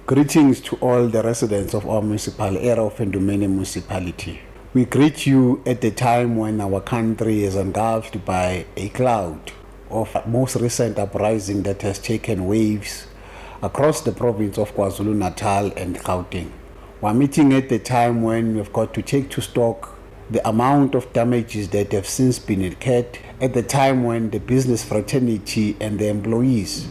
Greetings to all the residents of our municipal area of Endumeni municipality. We greet you at the time when our country is engulfed by a cloud of most recent uprising that has taken waves across the province of KwaZulu-Natal and Gauteng. We're meeting at the time when we've got to take to stock the amount of damages that have since been incurred, at the time when the business fraternity and the employees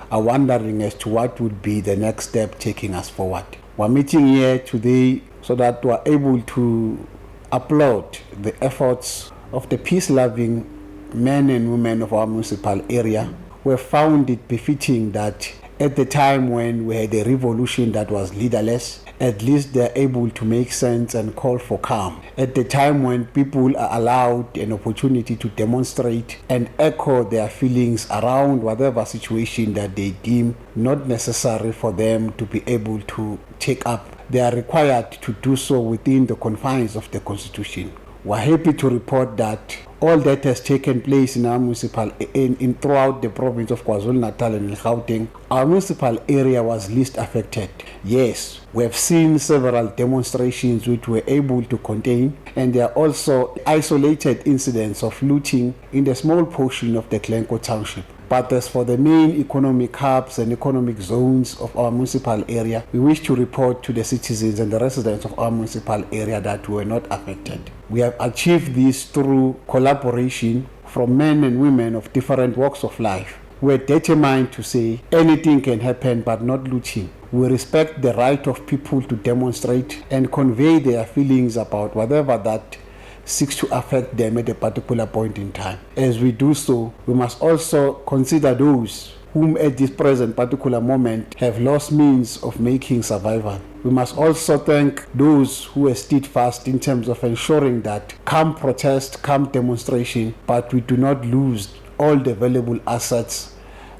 are wondering as to what would be the next step taking us forward. We're meeting here today so that we're able to applaud the efforts of the peace-loving men and women of our municipal area. We found it befitting that at the time when we had a revolution that was leaderless, at least they're able to make sense and call for calm. At the time when people are allowed an opportunity to demonstrate and echo their feelings around whatever situation that they deem not necessary for them to be able to take up, they are required to do so within the confines of the Constitution. We're happy to report that all that has taken place in our municipal throughout the province of KwaZulu-Natal and Gauteng, our municipal area was least affected. Yes, we have seen several demonstrations which were able to contain, and there are also isolated incidents of looting in the small portion of the Glencoe Township. But as for the main economic hubs and economic zones of our municipal area, we wish to report to the citizens and the residents of our municipal area that we were not affected. We have achieved this through collaboration from men and women of different walks of life. We're determined to say anything can happen but not looting. We respect the right of people to demonstrate and convey their feelings about whatever that seeks to affect them at a particular point in time. As we do so, we must also consider those whom at this present particular moment have lost means of making survival. We must also thank those who are steadfast in terms of ensuring that come protest, come demonstration, but we do not lose all the valuable assets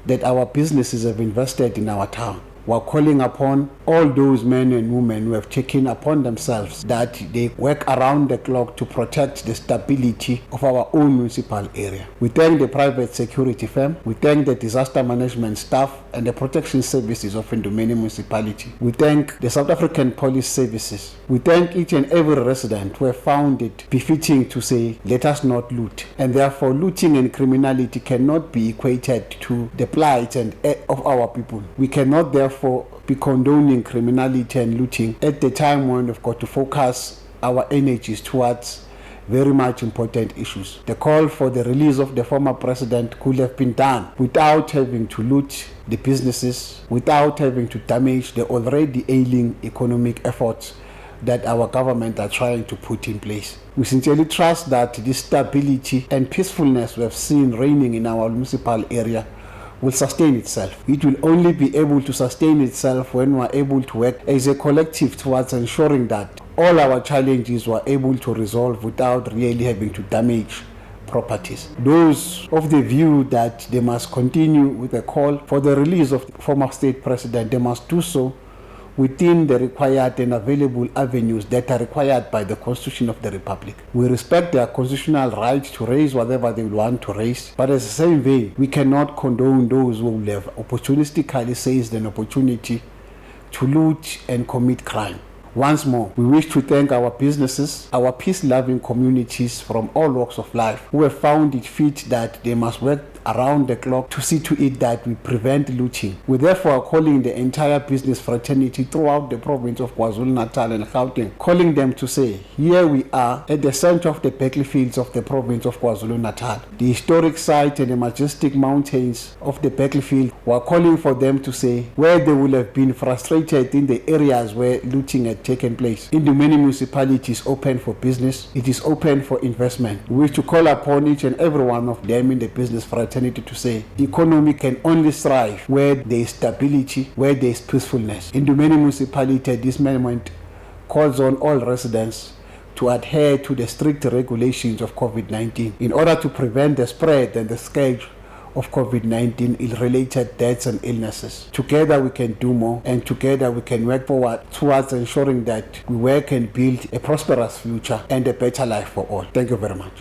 that our businesses have invested in our town. We're calling upon all those men and women who have taken upon themselves that they work around the clock to protect the stability of our own municipal area. We thank the private security firm, we thank the disaster management staff and the protection services of Endumeni municipality. We thank the South African Police Services. We thank each and every resident who have found it befitting to say, let us not loot. And therefore, looting and criminality cannot be equated to the plight of our people. We cannot therefore be condoning criminality and looting at the time when we've got to focus our energies towards very much important issues. The call for the release of the former president could have been done without having to loot the businesses, without having to damage the already ailing economic efforts that our government are trying to put in place. We sincerely trust that this stability and peacefulness we have seen reigning in our municipal area will sustain itself. It will only be able to sustain itself when we are able to work as a collective towards ensuring that all our challenges were able to resolve without really having to damage properties. Those of the view that they must continue with a call for the release of the former state president, they must do so within the required and available avenues that are required by the Constitution of the Republic. We respect their constitutional right to raise whatever they want to raise, but as the same way, we cannot condone those who have opportunistically seized an opportunity to loot and commit crime. Once more, we wish to thank our businesses, our peace-loving communities from all walks of life who have found it fit that they must work around the clock to see to it that we prevent looting. We therefore are calling the entire business fraternity throughout the province of KwaZulu-Natal and Gauteng, calling them to say, here we are at the center of the battlefields of the province of KwaZulu-Natal, the historic site and the majestic mountains of the battlefield. We are calling for them to say, where they will have been frustrated in the areas where looting had taken place. Endumeni municipality is open for business, it is open for investment. We wish to call upon each and every one of them in the business fraternity to say, economy can only thrive where there is stability, where there is peacefulness. Endumeni municipality at this moment calls on all residents to adhere to the strict regulations of COVID-19 in order to prevent the spread and the scourge of COVID-19 related deaths and illnesses. Together we can do more, and together we can work forward towards ensuring that we work and build a prosperous future and a better life for all. Thank you very much.